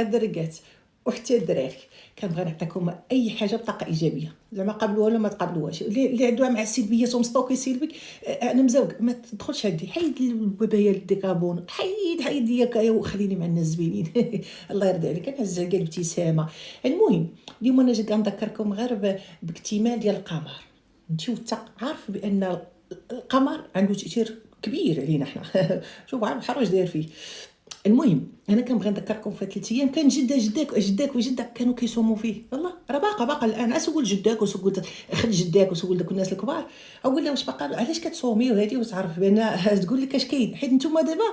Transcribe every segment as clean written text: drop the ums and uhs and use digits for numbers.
الدركات وحتى الدراري. كنبغي نعطيكم اي حاجه بطاقه ايجابيه، زعما قبلوها ولا ما تقبلوهاش. اللي عندها مع السلبيات ومستوكي سلبي، انا مزوق ما تدخلش عندي، حيد البابايا الديكابون، حيد ياك وخليني مع الناس زوينين. الله يرضي عليك. انا هز عليك الابتسامه. المهم اليوم انا جيت كنذكركم غير باكتمال ديال القمر. انت عارف بان القمر عنده تاثير كبير علينا حنا. شوف عارف البحر واش داير فيه. المهم انا كنبغي نذكركم في 3 ايام كان جدك وجدك كانوا كيصوموا فيه. والله راه باقا الان. اسول جدك وسول خد جدك وسول داك الناس الكبار، اقول لهم واش باقا علاش كتصومي وهادي وتعرف بان تقول لك اش كاين. حيت نتوما دابا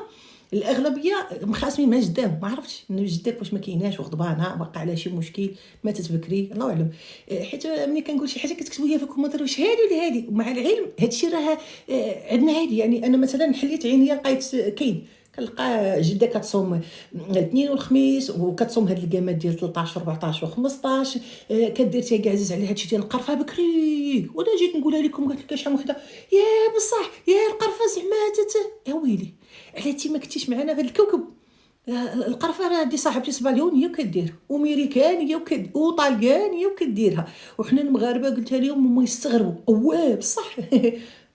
الاغلبيه مخاصمين مع جداهم. ما عرفتش ان جدك واش ما كايناش وغضبانه وقع على شي مشكل ماتت بكري، الله اعلم. حيت ملي كنقول شي حاجه كتكتبوا ليا في الكومنتات واش هادي ولا هادي. ومع العلم هادشي راه عندنا عادي. يعني انا مثلا حليت عينيا لقيت كاين كنلقى جده كتصوم الاثنين والخميس وكتصوم هاد القامات ديال 13 14 و15. كدير تي كاع عزيز على هادشي ديال القرفه بكري. وانا جيت نقولها لكم قالت لك شحال وحده يا بصح يا القرفه زعما يا ويلي على تي ما كنتيش معنا في هاد الكوكب. القرفه راه عندي صاحبتي اسبانيونيه وكدير وميريكانيه وطاليانيه وكديرها، وحنا المغاربه قلتها لهم هما يستغربوا اواه بصح.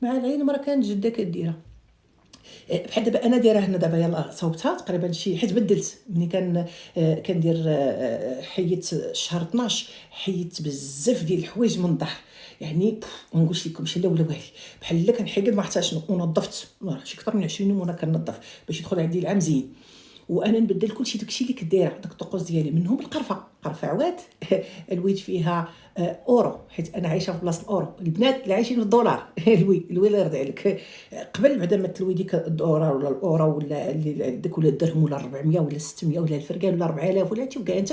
مع العلم راه كانت جده كديرها. بحال دابا انا دايره هنا دابا يلاه صوبتها تقريبا شي حيت بدلت ملي كندير حيت شهر 12 حيت بزاف ديال الحوايج من الظهر. يعني ما نقولش لكمش لا ولا والي، بحال لا كنحيد ما حتى شنو. ونظفت شي اكثر من 20 يوم وانا كنظف باش يدخل عندي العام زين. وانا نبدل كلشي داكشي اللي كدايره داك الطقوس ديالي. منهم القرفه عواد. الويد فيها اورو حيت انا عايشه في بلاصه الاورو. البنات اللي عايشين في الدولار الوي الله يرضي عليك. قبل بعدا ما تلوي ديك الدولار ولا الاورو ولا داك ولا الدرهم ولا 400 ولا 600 ولا الفرقان ولا 4000 ولا هادشي وكاع انت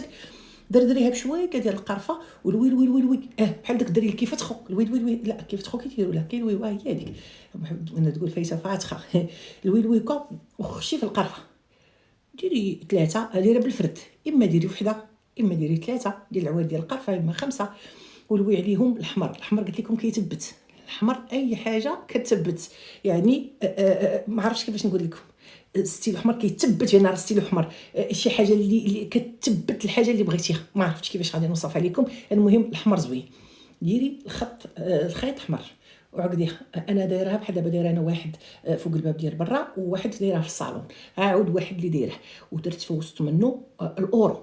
دردريها بشويه ديال القرفه والويل ويل ويل ويل بحال داك الدري كيف تخو الويل ويل ويل لا كيف تخو كيديروا لا كاين وي هي هذيك انا تقول فايسه فاتخه. الويل ويل كو وخشي في القرفه ديري 3 دايره بالفرد، اما ديري وحده اما ديري 3 ديال العواد ديال القرفه اما 5. ولوي عليهم الحمر قلت لكم كيتبت. الحمر اي حاجه كتثبت يعني ما عرفتش كيفاش نقول لكم. ستيل احمر كيتثبت يعني راه ستيل احمر شي حاجه اللي كتثبت الحاجه اللي بغيتيها. ما عرفتش كيفاش غادي نوصف عليكم. المهم الاحمر زوين. ديري الخيط احمر وعقديها. انا دايرها بحال دابا دايره انا واحد فوق الباب ديال برا وواحد دايرها في الصالون. عاود واحد اللي دايره ودرت في وسط منه الاورو.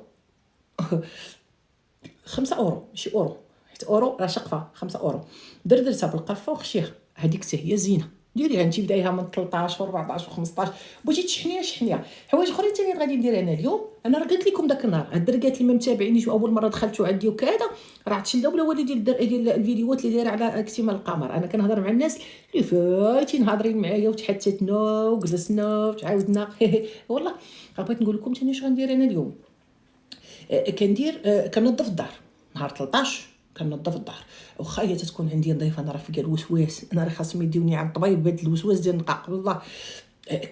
5 اورو ماشي اورو حيت اورو راه شقفه. 5 اورو درتها بالقرفه وخشيها. هذيك حتى هي زينه. ديريها انت بدايها من 13 و14 و15 بغيتي تشحنيها. حوايج اخرين ثاني غادي ندير انا اليوم. انا راه قلت لكم داك النهار الدركات اللي ما متابعينيش واول مره دخلتوا عندي وكذا راه تشلاو بلا والو ديال الفيديوهات اللي دايره على اكتمال القمر. انا كنهضر مع الناس اللي فايتين هاضرين معايا وتحتتنا وجلسنا وتعاودنا. والله بغيت نقول لكم ثاني اش غندير انا اليوم. كندير كنظف الدار نهار 13 كنظف الدار. واخا هي تكون عندي ضيفه انا راه فيا الوسواس. انا راه خاصهم يديوني عند الطبيب بهذا الوسواس ديال النقاق. والله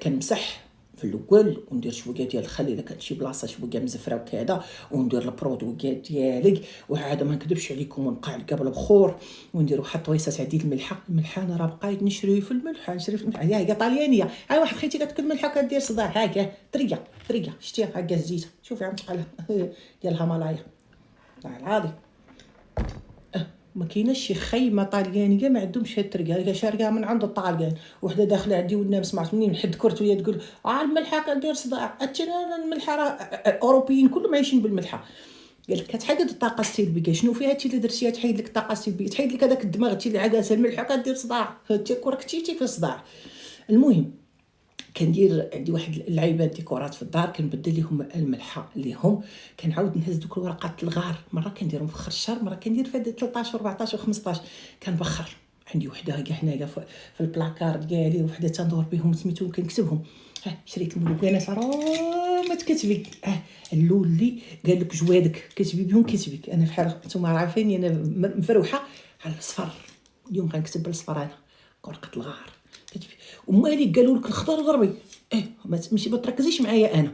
كنمسح في الاول وندير شويه ديال الخل الا كانت شي بلاصه شويه مزفره وكذا وندير البرودوي ديالي وعاد ما نكذبش عليكم ونقع قبل البخور وندير واحد طويصات عديد الملحه انا راه بقيت نشري في الملحه هي طاليانيه. هاي واحد خيتي كتكل ملحه كدير صداع هاكا طريه شتيها هاكا الزيت شوفي عم تقلها ديال الهيمالايا والله العظيم. ما كايناش شي خيمه طاليانيه ما عندهمش هاد الطريقه. شاركها من عند الطاليان وحده داخله عندي والناس سمعت منين نحد كرت وهي تقول الملحه كدير صداع. انا الملحه راه الاوروبيين كلهم عايشين بالملحه. قال لك كتحيد الطاقه السلبيه. شنو فيها هادشي اللي درتيها تحيد لك الطاقه السلبيه تحيد لك هذاك الدماغ اللي عكاسه. الملحه كدير صداع انت كركتيتي في الصداع. المهم كندير عندي واحد اللعيبات ديكورات في الدار كنبدل لهم الملحه اللي هم كنعاود نهز دوك الورقات الغار. مره كنديرهم في اخر الشهر مره كندير في 13 و14 و15 كنبخر. عندي وحده كاع هنايا في البلاكار ديالي وحده تندور بهم سميتو كنكتبهم. شريت الملوكانات راه ما تكتبي اللولي قال لك جوادك كتبي بهم كتبك. انا بحال نتوما عارفيني انا مفروحه على الصفر. اليوم غنكتب بالصفر انا ورقه الغار كتبي. ومالك قالوا لك الخضر ضربي ماشي ما تركزيش معايا انا.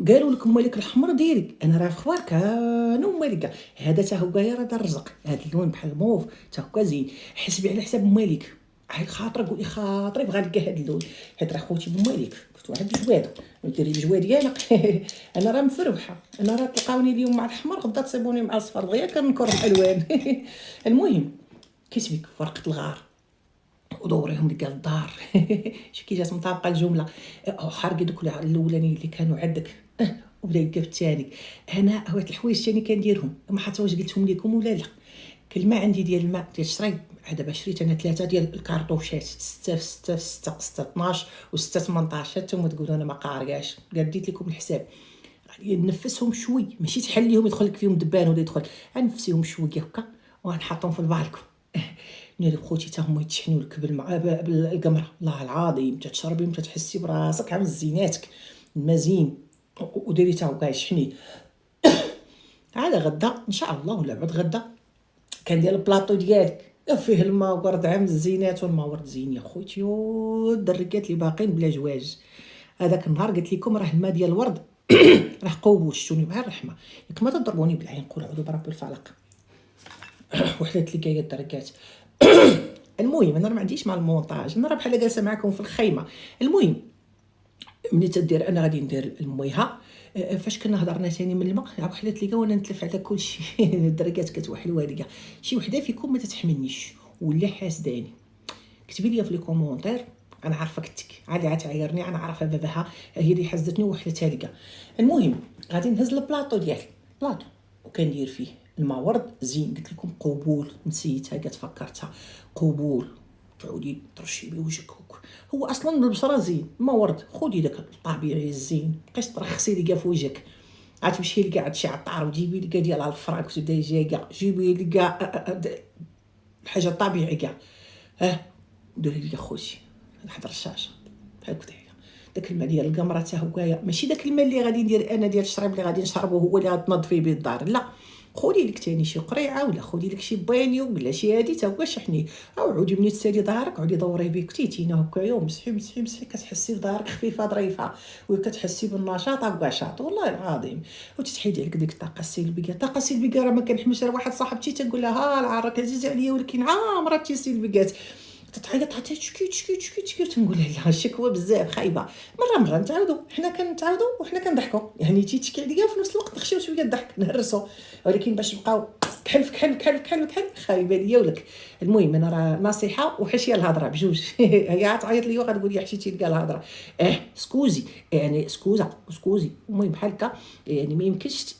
قالوا لك مالك الاحمر ديري انا راه في خوارك انا ومالك هذا تا هو راه دار الرزق. هذا اللون بحال الموف تا هو زين. حسبي على حساب مالك هاي خاطرك قولي خاطري بغا نلقى هاد اللون، حيت راه خوتي بما عليك كنت واحد الجوادو وديري الجواديه انا راه مفروحه، انا راه تلقاوني اليوم مع الاحمر غدا تصيبوني مع الصفر دغيا كنكر الالوان. المهم كتبي ورقه الغار ودوريهم لك الدار. شي كي جات مطابقه الجمله حرقي دوك الاولانيين اللي كانوا عندك وبدا يلقى الثاني. انا هاد الحوايج ثاني كنديرهم ما حتى واش قلتهم لكم ولا لا. كلمه عندي ديال الماء ديال الشريب دابا شريت انا 3 ديال الكارطوشات 6 في 6 في 6 6 12 و 6 18 نتوما تقولوا انا ما قارياش ديت لكم الحساب. نفسهم شوي ماشي تحليهم يدخل لك فيهم دبان ولا يدخل نفسيهم شويه هكا وغنحطهم في البالكو. ناري خوتي تا هما يتشحنوا لك بالقمره والله العظيم تتشربي وتتحسي براسك عامل زيناتك المزين وديري تا هكا يشحني. عاد غدا ان شاء الله ولا بعد غدا كندير البلاطو ديالك فيه الماء ورد عامل الزينات والماء ورد زين يا خوتي الدركات اللي باقين بلا جواج. هذاك النهار قلت لكم راه الماء ديال الورد راه قوشتوني بحال الرحمه ياك ما تضربوني بالعين قولوا اعوذ برب الفلق. وحدات لي كايه الدركات. المهم انا ما عنديش مع المونتاج، انا راه بحال جالسه معكم في الخيمه. المهم ملي تدير انا غادي ندير المويها. فاش كنا هضرنا ثاني من الماء وحدات لي وانا نتلف على كلشي. الدركات كتوحلوا ليا شي وحده فيكم ما تتحملنيش ولا حاسداني كتبي لي في لي كومونتير انا عارفه كنتك عادي عتعايرني انا عارفه باباها هي اللي حزتني وحلتها ليا. المهم غادي نهز البلاطو ديالي بلاطو وكندير فيه الماء ورد زين قلت لكم قبول نسيتها قد فكرتها قبول تعودي ترشي بوجهك هو اصلا البشره زين ما ورد خدي داك الطبيعي الزين بقيتي ترخصي لي في وجهك عاد تمشي لكاع هادشي عطار وجيبي لي ديال الفراك وتبداي جايه جيبي لي الحاجه طبيعيه كاع ديري لي خوتي نحضر الشاشه بحال هكا داك الماء ديال القمره حتى هو ماشي داك الماء اللي غادي ندير انا ديال الشريب اللي غادي نشربو هو اللي غتنظفي به الدار لا خدي لك ثاني شي قريعه ولا خدي لك شي بانيو ولا شي هادي تا هو شحني او عودي مني تسالي ظهرك عودي دوري به كتيتينا هكايا ومسحي كتحسي بظهرك خفيفه ظريفه وكتحسي بالنشاط وكاشاط والله العظيم وتتحيدي عليك ديك الطاقه السلبيه راه ما كنحملش. راه واحد صاحبتي تنقول لها العراك عزيز عليا ولكن عامرتي سلبيات تتعيط حتى تشكي تنقول لها الشكوى بزاف خايبه. مره نتعاودوا حنا كنتعاودوا وحنا كنضحكوا يعني تيتشكي عليا وفي نفس الوقت نخشيو شويه الضحك نهرسوا ولكن باش نبقاو كحل خايبه ليا ولك. المهم انا راه نصيحه وحشيه الهضره بجوج. هي تعيط لي وغتقول لي حشيتي لكاع الهضره سكوزي يعني سكوزي المهم بحال هكا يعني ما يمكنش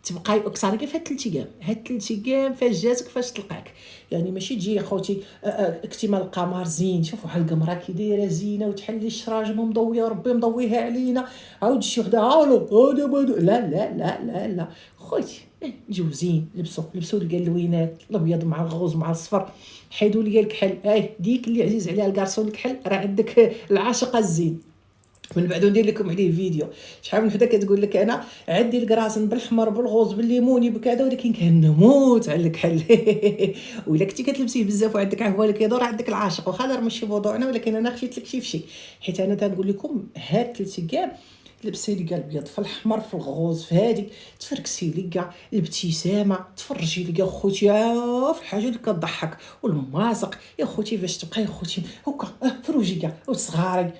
تبقاي اكثر كيف هاد 3 ايام هاد 3 ايام فاش جاتك فاش تلقاك يعني ماشي تجي اخوتي اكتمال القمر زين شوفوا بحال القمره كي دايره زينه وتحلي الشراج مضويه ربي مضويها علينا عاود شي وحده لا خوتي نجيو زين لبسوا القلوينات الابيض مع الغوز مع الصفر حيدوا لي الكحل ديك اللي عزيز عليها الكارسون الكحل راه عندك العاشقه الزين من بعد ندير لكم عليه فيديو. شحال من وحده كتقول لك انا عندي الكراسن بالحمر بالغوز بالليموني بكذا ولكن كنموت على الكحل. ولا كنتي كتلبسيه بزاف وعندك عهوه كيدور عندك العاشق واخا راه ماشي موضوعنا ولكن انا خشيت لك شي فشي حيت انا تنقول لكم هاد 3 ايام لبسي لي الابيض في الاحمر في الغوز في هادي تفركسي لي كاع الابتسامه تفرجي لي خوتي في الحاجه اللي كتضحك والماسق يا خوتي فاش تبقاي خوتي هكا فروجي كاع وصغاري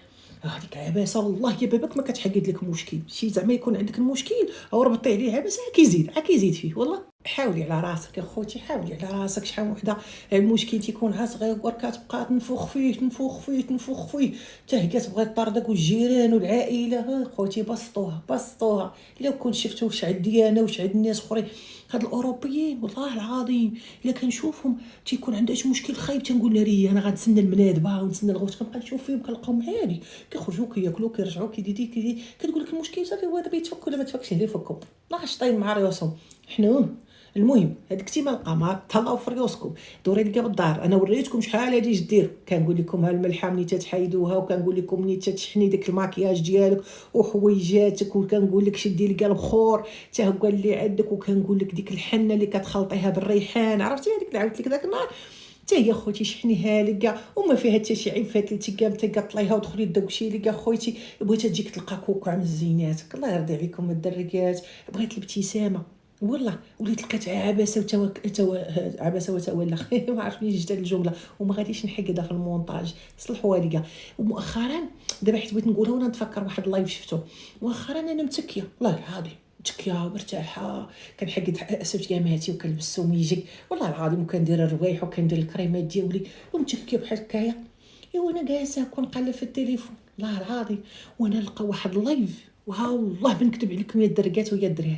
هذيك عباسه والله يا باباك ما كتحقد لك مشكل شي زعما يكون عندك المشكل او ربطي عليه عباسه كيزيد فيه والله. حاولي على راسك يا خوتي حاولي على راسك. شحال وحده المشكل تيكون ها صغير كتبقى تنفخ فيه حتى هي كتبغي طردك والجيران والعائله خوتي بسطوها. لو كنت شفتوا واش عندي انا واش عند الناس اخرين هاد الاوروبيين والله العظيم الا كنشوفهم تيكون عندها شي مشكل خايب تنقول لها انا غنتسنى المنادبه ونتسنى الغوت كنبقى نشوف فيهم كنلقاهم عادي كيخرجوا كياكلوا كيرجعوا كيدي كتقول لك المشكل صافي هو دابا يتفك ولا ما تفكش عليه فكوا الله شطين مع راسهم حنا. المهم هاد اكتمال القمر تهلاو في ريوسكم دوري لكا بالدار. انا وريتكم شحال هادي دير كنقول لكم ها الملحه ملي تتحيدوها وكنقول لكم ملي تتشحني داك الماكياج ديالك وحويجاتك وكنقول لك شدي لكا البخور حتى هو اللي عندك وكنقول لك ديك الحنه اللي كتخلطيها بالريحان عرفتي هذيك اللي عاودت لك داك النهار حتى هي خوتي شحنيها لكا وما فيها حتى شي عيب فات 3 ايام تقطليها ودخلي دوكشي لكا خوتي بغيتها تجيك تلقى كوكو عامل زيناتك الله يرضي عليكم الدركات بغيت الابتسامه والله وليت لقيت عبسه عبسه وتولى ما عرفت منين جات الجمله وما غاديش نحكدها في المونتاج، صلحوها ليا. ومؤخرا دابا حيت بغيت نقولها وانا نتفكر واحد اللايف شفتو مؤخرا، انا متكيه والله العظيم، متكيه مرتاحه، كنحكد سوتياماتي وكنلبس سوميجي والله العظيم، وكندير الروايح وكندير الكريمات ديالي ومتكيه بحال هكايا. ايوا انا جالسه كنقلب في التليفون والله العظيم، وانا نلقى واحد اللايف، وها والله بنكتب عليكم يا الدركات ويا الدراري،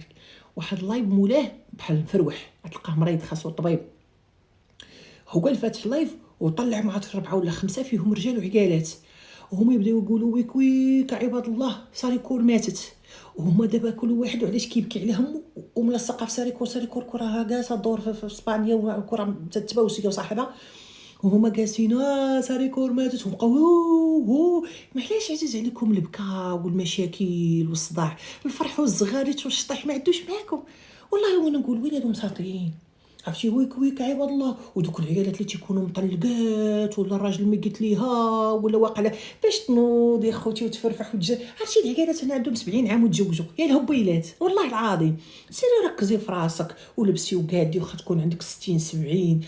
واحد اللايف مولاه بحال مفروح، تلقاه مريض خاصو طبيب، هو قال فاتح لايف وطلع مع 4 ولا 5 فيهم رجال وعيالات، وهما يبداو يقولوا ويك ويك عباد الله ساريكور ماتت، وهما دابا كل واحد علاش كيبكي على همو وملصقه في ساريكور كره جالسه دور في اسبانيا وكره تتباوسيه وصاحبها، وهما جالسين ساريكور ماتت وبقاو معلاش عزيز عليكم البكا والمشاكل والصداع، الفرح والزغاريت والشطيح ما عندوش معاكم. والله وانا نقول وين هادو مساطين، عرفتي ويك عباد الله، ودوك العيالات اللي تيكونوا مطلقات ولا الراجل ما قلت ليها ولا واقع باش تنوض يا خوتي وتفرفح عرفتي العيالات هنا عندهم 70 عام وتزوجوا يا الهبيلات والله العظيم. سيري ركزي في راسك ولبسي وقادي واخا تكون عندك 60 70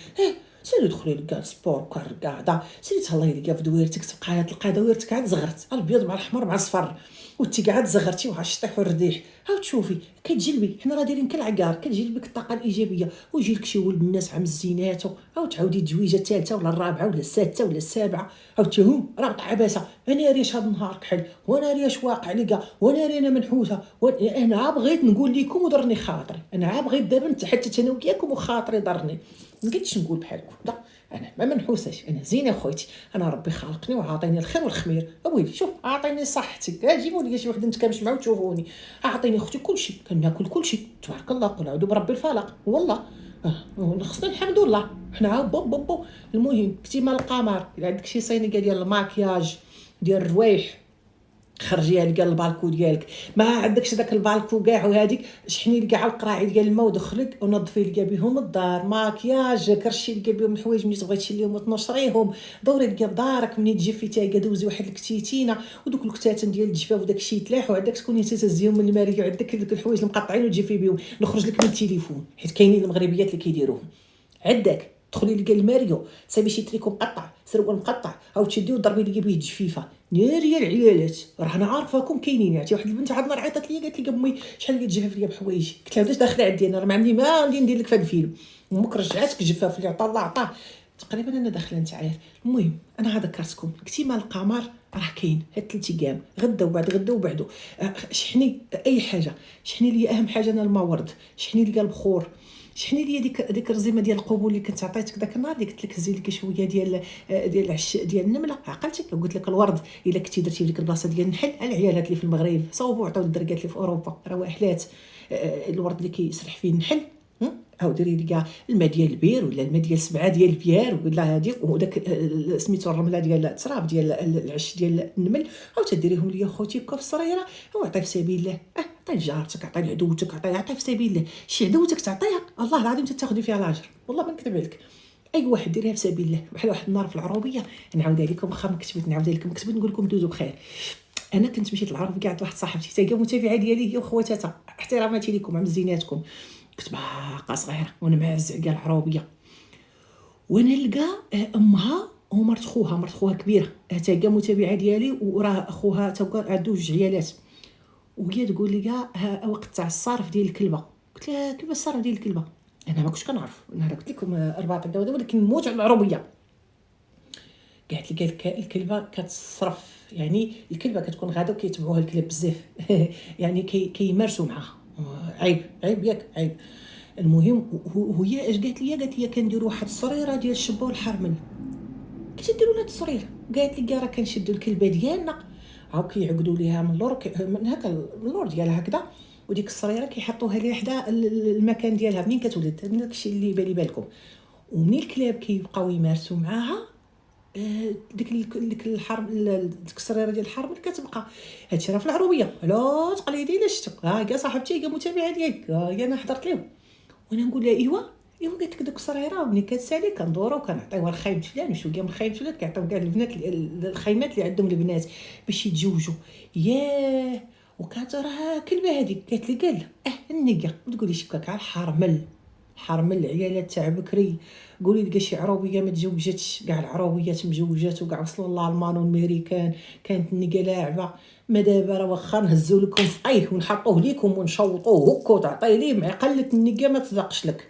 سيري دخلي لكاع سبور كركاده، سيري تهلاي لكاع في دويرتك، تبقاي تلقاي دويرتك عاد زغرت الابيض مع الاحمر مع الصفر، وانت قاعد زغرتي وها الشطيح والرديح، هاو تشوفي كتجلبي، حنا راه دايرين كالعقار كتجلبك الطاقه الايجابيه، ويجي لك شي ولد الناس عم الزينات، هاو تعاودي التزويجه الثالثه ولا الرابعه ولا السادسه ولا السابعه، هاو تيهم راه قطع عباسه، انا ريش هذا النهار كحل، وانا ريش واقع ليا، وانا رينا منحوسه، انا بغيت نقول لكم ودرني خاطري، انا بغيت دابا نتحدث انا وياكم وخاطري ضرني، ما بقيتش نقول بحالكم لا، انا ما منحوساش، انا زينه خويتي، انا ربي خالقني وعاطيني الخير والخمير، اويلي شوف عاطيني صحتي، جيبوا لي شي وحده نتكامش معاه وتشوفوني، اعطيني اختي كلشي، كناكل كلشي تبارك الله، قل اعوذ برب الفلق والله، خصنا الحمد لله حنا بوب بوب بوب. المهم كنتي مال القمر، الا عندك شي صينيه ديال الماكياج ديال الروايح خرجيها لكاع البالكو ديالك، ما عندكش داك البالكو كاع وهذيك شحني لكاع على القراعي ديال الماء ودخلك ونظفي لكاع بهم الدار، ماكياج كرشي لكاع بهم الحوايج ملي تبغي تشليهم وتنشريهم، دوري لكاع بدارك منين تجي فيتاكا دوزي واحد الكتيتينه ودوك الكتاتن ديال الجفاف وداك الشيء تلاح، وعندك تكوني تهزيهم من الماريه وعندك دوك الحوايج المقطعين وتجي بهم، نخرج لك من التليفون حيت كاينين المغربيات اللي كيديروهم عندك، تدخلي لكاع الماريو تصايبي شي تريكو مقطع سروال مقطع او تشديه وضربي لي بيه الجفيفه، ناريه العيالات راه انا عارفاكم كاينين. عرفتي واحد البنت عاد نهار عيطت لي قالت لي امي شحال لي تجفف ليا بحوايجي، قلت لها علاش داخله عندي انا راه ما عندي ما غادي ندير لك في هذا الفيلم، امك رجعتك الجفاف اللي عطا الله عطاه تقريبا انا داخله نتعاير. المهم انا ذكرتكم كنتي مال القمر راه كاين هاد 3 ايام غدا وبعد غدا وبعدو، شحني اي حاجه، شحني لي اهم حاجه انا المورد، شحني لي البخور، شحني لي ديك الرزيمه ديال القبول اللي كنت عطيتك داك النهار اللي قلت لك هزي لك شويه ديال العش ديال النمله، عقلتك لو قلت لك الورد الا كنتي درتي في ديك البلاصه ديال النحل، العيالات اللي في المغرب صوبوا عطاو للدركات اللي في اوروبا رواحلات، الورد اللي كيسرح فيه النحل، او ديري لي كاع الماء ديال البير ولا الماء ديال 7 ديال البيار ولا هذيك وداك سميتو الرمله ديال التراب ديال العش ديال النمل، او تديريهم ليا خوتي هكا في الصريره، وعطي في سبيل الله، عطي لجارتك، عطي لعدوتك، عطي في سبيل الله، شي عدوتك تعطيها الله العظيم تاخذي فيها الاجر، والله ما نكذب عليك، اي واحد ديريها في سبيل الله. بحال واحد النهار في العروبيه نعاود لكم، واخا ما كتبت نعاود لكم كتبت نقول لكم دوزو بخير، انا كنت مشيت للعرب قاعد واحد صاحبتي حتى هي متابعه ديالي هي وخواتاتها، احتراماتي لكم عم زيناتكم، كنت باقا صغيره وانا معزع كاع العروبيه، وانا نلقى امها ومرت خوها، مرت خوها كبيره حتى هي متابعه ديالي، وراه خوها تا عنده 2 عيالات، وهي تقول لي وقت تاع الصرف ديال الكلبه، قلت لها كيفاش الصرف ديال الكلبه، انا ما كنتش كنعرف، انا قلت لكم الرباط دابا ولكن نموت على العروبيه، قالت لي الكلبه كتصرف، يعني الكلبه كتكون غاده وكيتبعوها الكلاب بزاف يعني كيمارسوا معاها، عيب ياك عيب. المهم وهي اش قالت لي كنديروا واحد الصريره ديال الشبه والحرمل، قلت ديروا لها الصريره، قالت لي راه كنشدوا الكلبه ديالنا عاو كيعقدوا ليها من اللور من هكا من اللور ديالها هكذا، وديك الصريره كيحطوها ليها حدا المكان ديالها منين كتولد، داكشي اللي بالي بالكم، ومنين الكلاب كيبقاو يمارسوا معاها ديك الحرب ديك الصريره ديال الحرب اللي كتبقى، هادشي راه في العروبيه لا تقليدي لا شتو، كاع صاحبتي كاع متابعه ديالك انا حضرت لهم، وانا نقول لها ايوا قالت لك ديك الصريره ملي كتسالي كندورو كنعطيوها لخايم فلان وشويه من خايم فلان، كيعطيو كاع البنات الخيمات اللي عندهم البنات باش يتزوجوا، ياه وكانت راه كلبه هذيك قالت لي قال النيه ما تقوليش هكاك على حرمل العيالات تاع بكري. قولي لي شي عروبيه ما تزوجتش، كاع العروبيات مزوجات وكاع وصلوا للالمان والامريكان. كانت النيه لاعبه. ما دابا راه واخا نهزوا لكم فقيه ونحطوه ليكم ونشوطوه هكا وتعطي ليه معقله النيه ما تصدقش لك.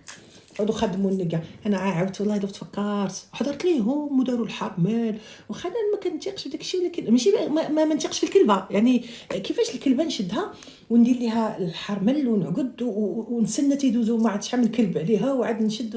عودوا خدموا النقا. انا عاودت والله دوت فكرت حضرت ليهم وداروا الحرمال. وخا انا ما كنتيقش بداك الشيء، ولكن ماشي ما نتيقش في الكلبه. يعني كيفاش الكلبه نشدها وندير ليها الحرمل ونعقد ونسنى تيدوزو ما عاد شحال من كلب عليها وعاد نشد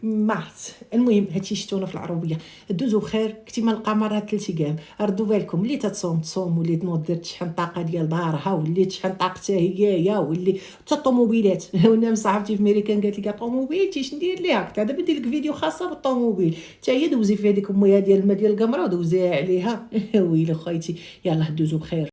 ما عرفت. المهم هادشي شفتونا في العربيه. دوزو بخير. كتيما القمر هاد 3 ايام ردوا بالكم. اللي تصوم واللي تنوض دير شحال طاقه ديال دارها واللي شحال طاقتها هي واللي حتى الطوموبيلات. وانا صاحبتي في امريكان قالت لي طوموبيل تيش ندير ليها. قلت دابا ندير لك فيديو خاصه بالطوموبيل حتى هي دوزي في هذيك امها ديال الماء ديال القمره ودوزيها عليها. ويلي خويتي يلاه دوزو بخير.